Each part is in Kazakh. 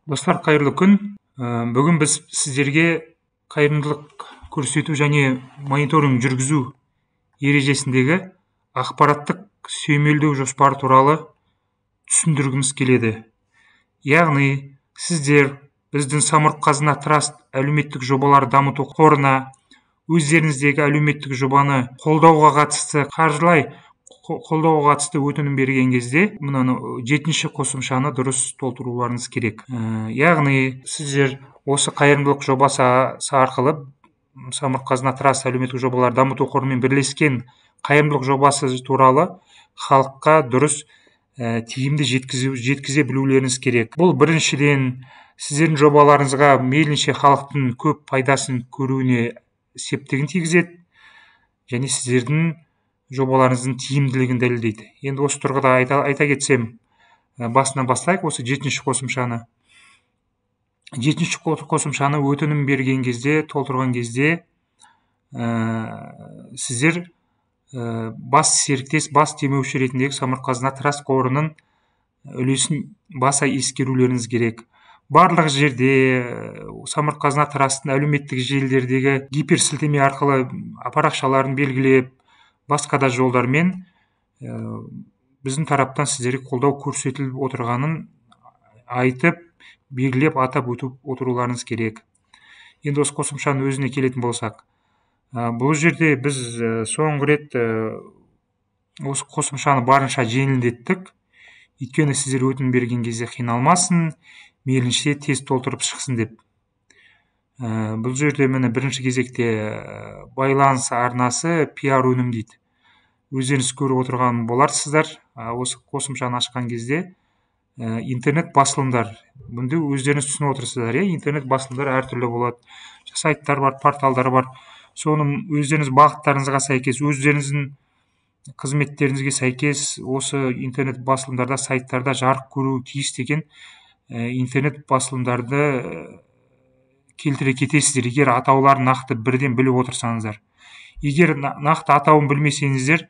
Достар, қайырлы күн. Бүгін біз сіздерге қайырымдылық көрсету және мониторинг жүргізу ережесіндегі ақпараттық сүйемелдеу жоспары туралы түсіндіргіміз келеді. Яғни, сіздер біздің Самұрық-Қазына Траст әлеуметтік жобалар дамыту қорына өздеріңіздегі әлеуметтік жобаны қолдауға қатысты өтінім берген кезде, мынаны 7-ші қосымшаны дұрыс толтыруларыңыз керек. Яғни, сіздер осы қайырымдылық жобасы арқылы Самұрық-Қазына Траст әлеуметтік жобалар дамыту қорымен бірлескен қайырымдылық жобасы туралы халыққа дұрыс тиімді жеткізе білулеріңіз керек. Бұл біріншіден сіздердің жобаларыңызға мейлінше халықтың көп пайдасын көруіне септігін тигізеді және сіздердің жобаларыңыздың тиімділігін дәлелдейді. Енді осы тұрғыда айта кетсем, басынан бастайық осы 7-ші қосымшаны. 7-ші қосымшаны өтінім берген кезде, толтырған кезде сіздер бас серіктес, бас демеуші ретіндегі Самұрық-Қазына Траст қорының үлесін баса ескерулеріңіз керек. Барлық жерде Самұрық-Қазына Трасттың әлеуметтік желілердегі гиперсілтеме арқылы парақшаларын белгілеп, басқа да жолдармен біздің тараптан сіздерге қолдау көрсетіліп отырғанын айтып, белгілеп, атап отыруларыңыз керек. Енді осы қосымшаның өзіне келетін болсақ, бұл жерде біз соңғы рет осы қосымшаны барынша жеңілдеттік. Өйткені сіздер өтінім берген кезде қиналмасын, мейлінше тез толтырып шықсын деп. Бұл жерде міне бірінші кезекте байланыс арнасы PR өнім дейді. Өздеріңіз көріп отырған боларсыздар. Осы қосымшаны ашқан кезде интернет басылымдар. Бұнда өздеріңіз түсініп отырсыздар. Интернет басылымдар әртүрлі болады. Сайттар бар, порталдар бар. Соның өздеріңіз бағыттарыңызға сәйкес, өздеріңіздің қызметтеріңізге сәйкес осы интернет басылымдарда, сайттарда жарық көру тиіс деген интернет басылымдарды келтіре кетесіздер, егер атауларын нақты бірден біліп отырсаңыздар. Егер нақты атауын білмесеңіздер,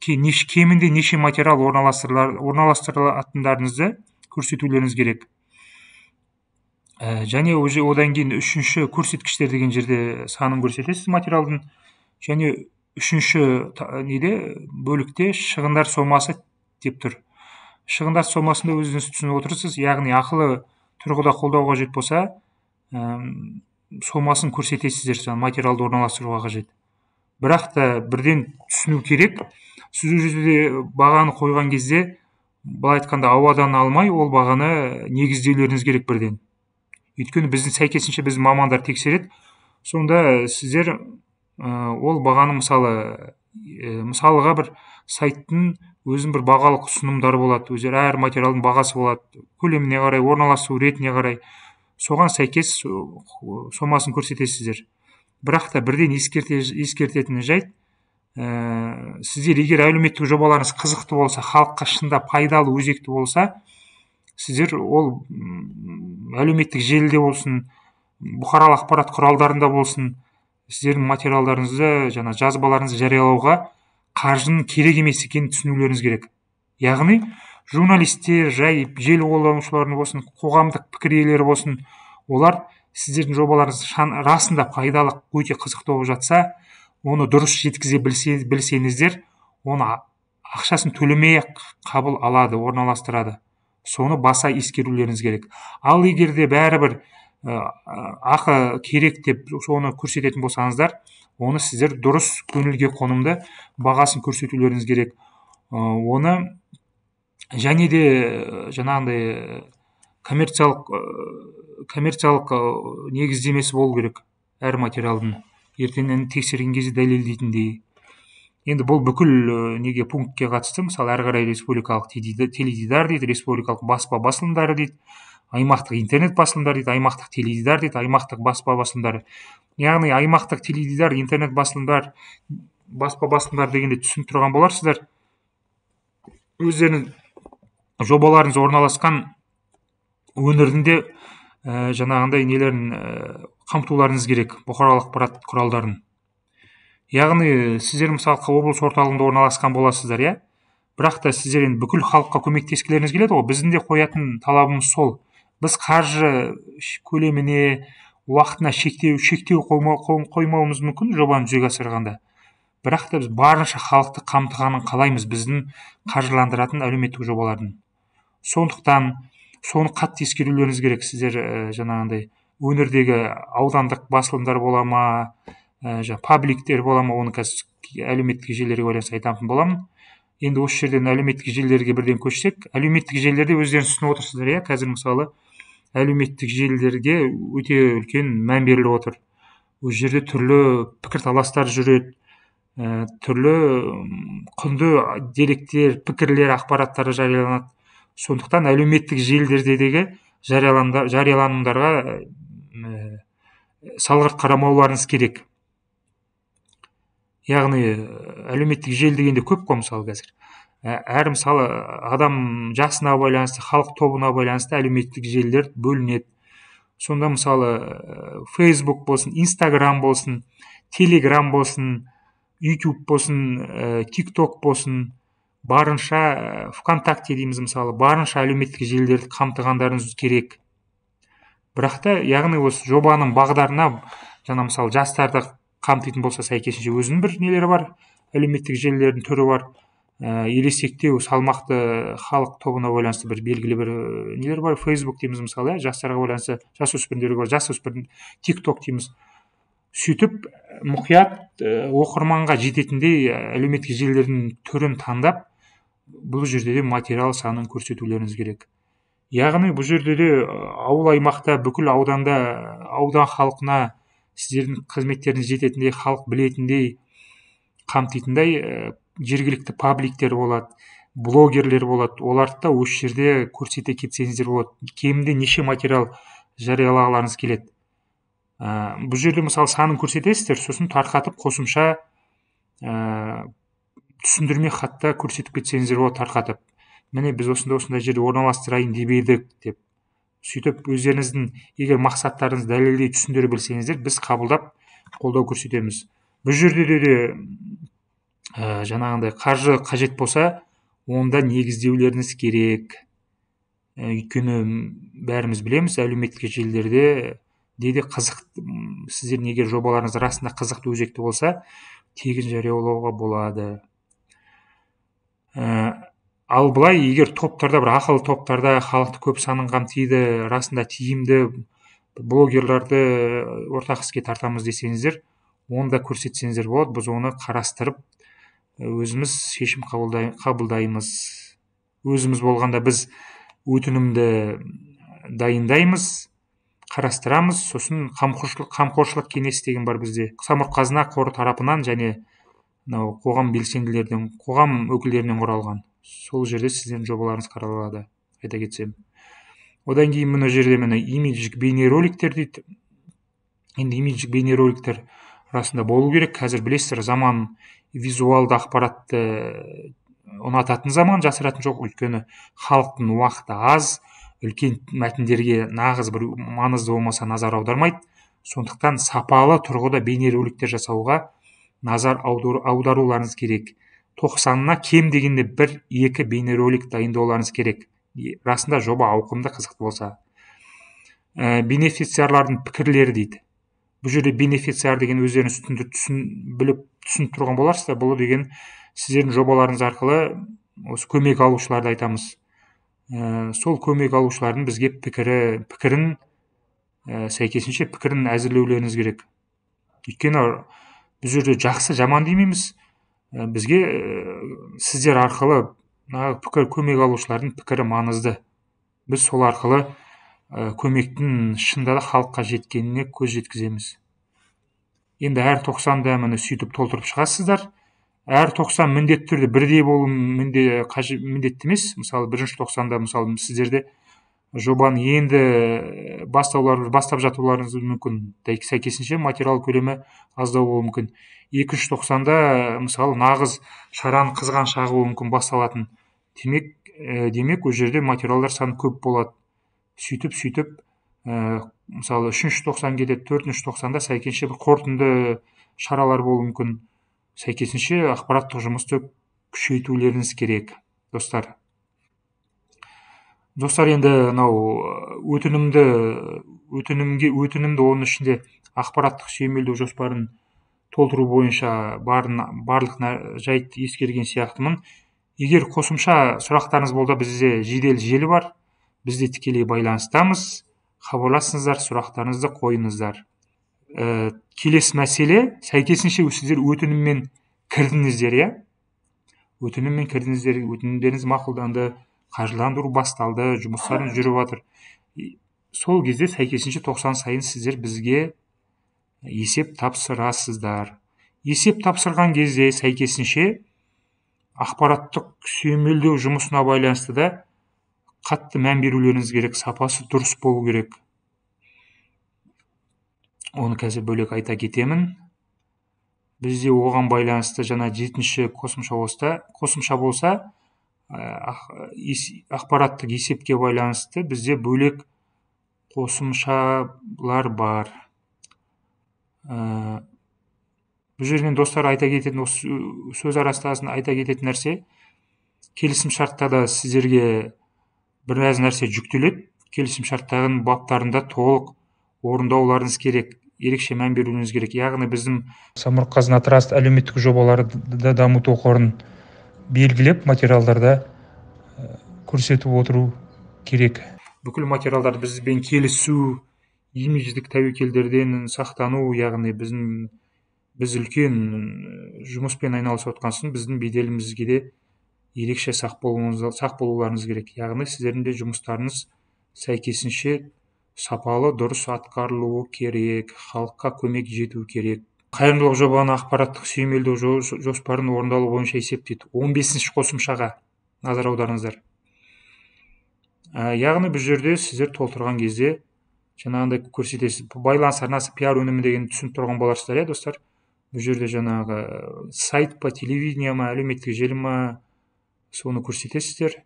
кемінде неше материал орналастырылатындарыңызды көрсетулеріңіз керек. Және одан кейін үшінші көрсеткіштер деген жерде санын көрсетесіз материалдың. Және үшінші бөлікте шығындар сомасы деп тұр. Шығындар сомасында өзіңіз түсініп отырсыз, яғни ақылы тұрғыда қолдауға қажет болса, сомасын көрсетесіздер, материалды орналастыруға қажет. Бірақ та бірден түсіну керек, сіз өзіңізде бағаны қойған кезде, былай айтқанда ауадан алмай, ол бағаны негіздеулеріңіз керек бірден. Өйткені біздің сәйкесінше біз мамандар тексереді. Сонда сіздер ол бағаны мысалыға бір сайттың өзінің бір бағалық ұсынымдары болады. Өздері әр материалдың бағасы болады. Көлеміне қарай, орналасу ретіне қарай. Соған сәйкес сомасын көрсетесіздер. Бірақ та бірден ескертетін жайт, сіздер егер әлеуметтік жобаларыңыз қызықты болса, халыққа шында пайдалы, өзекті болса, сіздер ол әлеуметтік желіде болсын, бұқаралық ақпарат құралдарында болсын, сіздердің материалдарыңызды, жазбаларыңызды жариялауға қаржының керек емес екенін түсінулеріңіз керек. Яғни, журналистер, желі қолданушылардың болсын, қоғамдық пікір иелері болсын, олар сіздердің жобаларыңыз расында пайдалы, өте қызықты болып жатса, оны дұрыс жеткізе білсеңіздер, оны ақшасын төлемей қабыл алады, орналастырады. Соны баса ескерулеріңіз керек. Ал егер де бәрібір ақы керек деп соны көрсететін болсаңыздар, оны сіздер дұрыс көңілге қонымды бағасын көрсетулеріңіз керек. Оны және де жаңағындай коммерциялық негіздемесі болу керек әр материалдың. Ертеңнен тексерген кезде дәлелдейтіндей. Енді бұл бүкіл пунктке қатысты, мысалы әрі қарай республикалық теледидар дейді, республикалық баспа басылымдары дейді, аймақтық интернет басылымдар дейді, аймақтық теледидар дейді, аймақтық баспа басылымдары. Яғни аймақтық теледидар, интернет басылымдар, баспа басылымдар дегенде түсініп тұрған боларсыздар. Өздерінің жобаларыңыз орналасқан өңірінде жаңағындай нелерін қамтуларыңыз керек, бұқаралық ақпарат құралдарын. Яғни сіздер мысалы облыс орталығында орналасқан боласыздар, бірақ та сіздер енді бүкіл халыққа көмектескілеріңіз келеді ғой. Біздің де қоятын талабымыз сол. Біз қаржы көлеміне, уақытына шектеу қоймауымыз мүмкін жобаны жүзеге асырғанда. Бірақ та біз барынша халықты қамтығанын қалаймыз біздің қаржыландыратын әлеуметтік жобалардың. Сондықтан соны қатты ескерулеріңіз керек. Сіздер жаңағындай өңірдегі аудандық басылымдар бола ма, пабликтер бола ма, оны қазір әлеуметтік желілерге байланысты айтатын боламын. Енді осы жерден әлеуметтік желілерге бірден көшсек, әлеуметтік желілерде өздеріңіз түсініп отырсыздар, иә, қазір мысалы әлеуметтік желілерге өте үлкен мән беріліп отыр. Осы жерде түрлі пікірталастар жүреді, түрлі құнды деректер, пікірлер, ақпараттар жарияланады. Сондықтан әлеуметтік желілердегі жарияланымдарға салғырт қарамауларыңыз керек. Яғни әлеуметтік желі дегенде көп қой мысалы қазір. Әр мысалы адам жасына байланысты, халық тобына байланысты әлеуметтік желілер бөлінеді. Сонда мысалы Facebook болсын, Instagram болсын, Telegram болсын, YouTube болсын, TikTok болсын, барынша ВКонтакте дейміз мысалы, барынша әлеуметтік желілерді қамтығандарыңыз керек. Бірақ та яғни осы жобаның бағдарына жаңа мысалы жастарды қамтитын болса, сәйкесінше өзінің бір нелері бар, әлеуметтік желілердің түрі бар. Ересектеу, салмақты халық тобына байланысты бір белгілі бір нелер бар. Facebook дейміз мысалы, жастарға байланысты, жасөспірімдерге бар, жасөспірім, TikTok дейміз. Сөйтіп мұқият оқырманға жететіндей әлеуметтік желілердің түрін таңдап, бұл жерде де материал санын көрсетулеріңіз керек. Яғни бұл жерде де ауыл аймақта, бүкіл ауданда, аудан халқына сіздердің қызметтеріңіз жететіндей, халық білетіндей, қамтитындай жергілікті пабликтер болады, блогерлер болады. Оларды да осы жерде көрсете кетсеңіздер болады. Кемінде неше материал жариялағыларыңыз келеді. Бұл жерде мысалы санын көрсетесіздер, сосын тарқатып қосымша түсіндірме хатта көрсетіп кетсеңіздер болады, тарқатып. Міне біз осындай жерде орналастырайын деп едік деп. Сөйтіп өздеріңіздің егер мақсаттарыңызды дәлелдей түсіндіре білсеңіздер, біз қабылдап қолдау көрсетеміз. Бұл жерде де жаңағындай қаржы қажет болса, онда негіздеулеріңіз керек. Өйткені бәріміз білеміз, әлеуметтік желілерде де қызық, сіздердің егер жобаларыңыз расында қызықты, өзекті болса, тегін жариялауға болады. Ал былай, егер топтарда, бір ақылы топтарда халықты көп санын қамтиды, расында тиімді блогерларды ортақ іске тартамыз десеңіздер, оны да көрсетсеңіздер болады. Біз оны қарастырып, өзіміз шешім қабылдаймыз. Өзіміз болғанда біз өтінімді дайындаймыз, қарастырамыз. Сосын қамқоршылық кеңес деген бар бізде. Самұрық-қазына қоры тарапынан және қоғам белсенділердің, қоғам өкілдерінен құралған. Сол жерде сіздердің жобаларыңыз қаралады, айта кетсем. Одан кейін мына жерде имидждік бейнероликтер дейді. Енді имидждік бейнероликтер расында болу керек. Қазір білесіздер, заман визуалды ақпаратты ұнататын заман, жасыратын жоқ. Өйткені халықтың уақыты аз, үлкен мәтіндерге нағыз бір маңызды болмаса назар аудармайды. Сондықтан сапалы тұрғыда бейнероликтер жасауға назар аударуларыңыз керек. 90-на кем дегенде 1-2 бейнеролик дайындауларыңыз керек. Расында жоба ауқымды, қызықты болса. Бенефициарлардың пікірлері дейді. Бұл жерде бенефициар деген өздеріңіз біліп түсініп тұрған боларсыздар. Бұл деген сіздердің жобаларыңыз арқылы осы көмек алушыларды айтамыз. Сол көмек алушылардың бізге пікірін сәйкесінше пікірін әзірлеулеріңіз керек. Өйткені бұл жерде жақсы, жаман демейміз. Бізге сіздер арқылы көмек алушылардың пікірі маңызды. Біз сол арқылы көмектің шынында да халыққа жеткеніне көз жеткіземіз. Енді әр 90-да сөйтіп толтырып шығасыздар. Әр 90 міндетті түрде бірдей болу міндетті емес. Мысалы, бірінші 90-да мысалы сіздерде жобаны енді бастап жатуларыңыз мүмкін. Сәйкесінше материал көлемі аздау болуы мүмкін. 290-да мысалы нағыз шараның қызған шағы болуы мүмкін басталатын. Демек, ол жерде материалдар саны көп болады. Сөйтіп, мысалы 390 келеді, 490-да сәйкесінше бір қорытынды шаралар болуы мүмкін. Сәйкесінше ақпараттық жұмысты күшейтулеріңіз керек. достар. Енді мынау өтінімді оның ішінде ақпараттық сүйемелдеу жоспарын толтыру бойынша барлық жайт ескерген сияқтымын. Егер қосымша сұрақтарыңыз болса, бізде жедел желі бар, бізде тікелей байланыстамыз, хабарласыңыздар, сұрақтарыңызды қойыңыздар. Келесі мәселе, сәйкесінше сіздер өтініммен кірдіңіздер, өтінімдеріңіз мақұлданды, қаржыландыру басталды, жұмыстарыңыз жүріп жатыр. Сол кезде сәйкесінше 90 сайын сіздер бізге есеп тапсырасыздар. Есеп тапсырған кезде сәйкесінше ақпараттық сүйемелдеу жұмысына байланысты да қатты мән берулеріңіз керек, сапасы дұрыс болу керек. Оны қазір бөлек айта кетемін. Бізде оған байланысты жаңа 7-ші қосымша болса, ақпараттық есепке байланысты бізде бөлек қосымшалар бар. Бұл жерден достар айта кететін, сөз арасында айта кететін нәрсе, келісім шартта да сіздерге біраз нәрсе жүктеледі. Келісім шарттардың баптарында толық орындауларыңыз керек, ерекше мән беруіңіз керек. Яғни біздің Самұрық-Қазына Траст әлеуметтік жобаларды дамыту қорын белгілеп материалдарда көрсетіп отыру керек. Бүкіл материалдар бізбен келісу, имидждік тәуекелдерден сақтану, яғни біз үлкен жұмыспен айналысып отқансын, біздің беделімізге де ерекше сақ болуларыңыз керек. Яғни сіздердің де жұмыстарыңыз сәйкесінше сапалы, дұрыс атқарылуы керек, халыққа көмек жету керек. Қайырымдылық жобаны ақпараттық сүйемелдеу жоспарын орындалу бойынша есептейді. 15-ші қосымшаға назар аударыңыздар. Яғни бұл жерде сіздер толтырған кезде жаңағындай көрсетесіз. Байланыс арнасы пиар өнімі деген түсініп тұрған боларсыздар, достар. Бұл жерде жаңағы сайт па, телевидение ма, әлеуметтік желі ма, соны көрсетесіздер.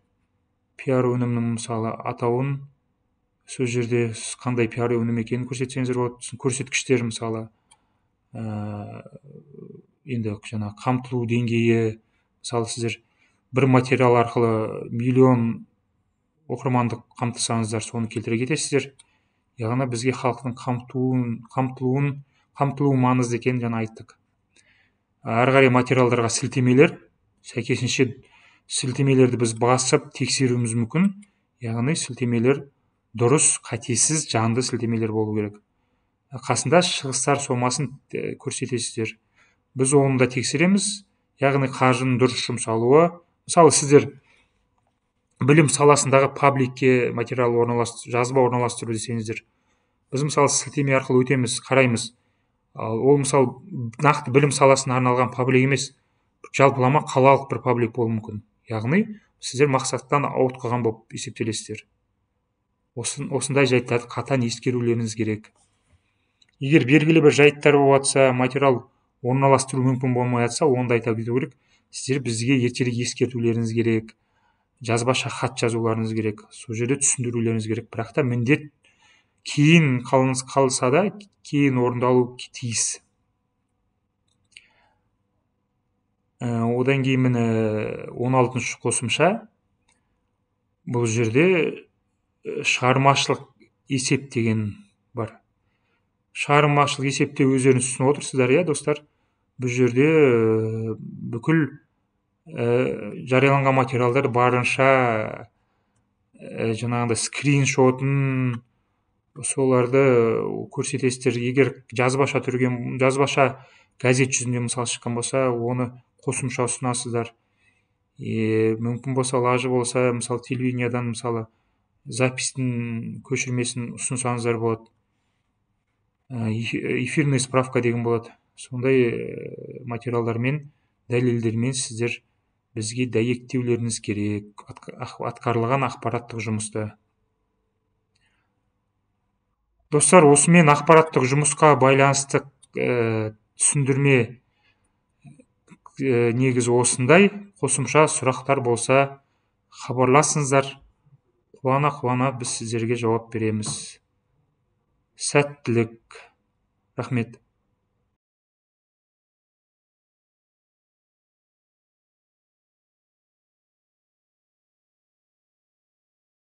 Пиар өнімнің мысалы атауын, сол жерде қандай пиар өнім екенін көрсетсеңіздер болады. Көрсеткіштер мысалы енді жаңа қамтылу деңгейі, мысалы сіздер бір материал арқылы миллион оқырмандық қамтысаңыздар, соны келтіре кетесіздер. Яғни бізге халықтың қамтылуы маңызды екенін жаңа айттық. Әрі қарай материалдарға сілтемелер, сәйкесінше сілтемелерді біз басып тексеруіміз мүмкін. Яғни сілтемелер дұрыс, қатесіз, жанды сілтемелер болу керек. Қасында шығыстар сомасын көрсетесіздер. Біз оны да тексереміз. Яғни қаржының дұрыс жұмсалуы. Мысалы сіздер білім саласындағы пабликке материал жазба орналастыру десеңіздер, біз мысалы сілтеме арқылы өтеміз, қараймыз. Ол мысалы нақты білім саласына арналған паблик емес, жалпылама қалалық бір паблик болуы мүмкін. Яғни сіздер мақсаттан ауытқыған болып есептелесіздер. Осындай жайттарды қатаң ескерулеріңіз керек. Егер белгілі бір жайттар болып жатса, материал орналастыру мүмкін болмай жатса, онда айта кету керек. Сіздер бізге ертерек ескертулеріңіз керек, жазбаша хат жазуларыңыз керек, сол жерде түсіндірулеріңіз керек. Бірақ та міндет кейін қалса да, кейін орындалу тиіс. Одан кейін міне 16-шы қосымша. Бұл жерде шығармашылық есеп деген бар. Шығармашылық есепте өздеріңіз түсініп отырсыздар, достар. Бұл жерде бүкіл жарияланған материалдар барынша жаңағындай скриншотын, соларды көрсетесіздер. Егер жазбаша газет жүзінде мысалы шыққан болса, оны қосымша ұсынасыздар. Мүмкін болса, лажы болса, мысалы телевидениедан мысалы запистің көшірмесін ұсынсаңыздар болады. Эфирная справка деген болады. Сондай материалдармен, дәлелдермен сіздер бізге дәйектеулеріңіз керек, атқарылған ақпараттық жұмысты. Достар, осымен ақпараттық жұмысқа байланысты түсіндірме негізі осындай. Қосымша сұрақтар болса, хабарласыңыздар. Қуана біз сіздерге жауап береміз. Сәттілік. Рахмет.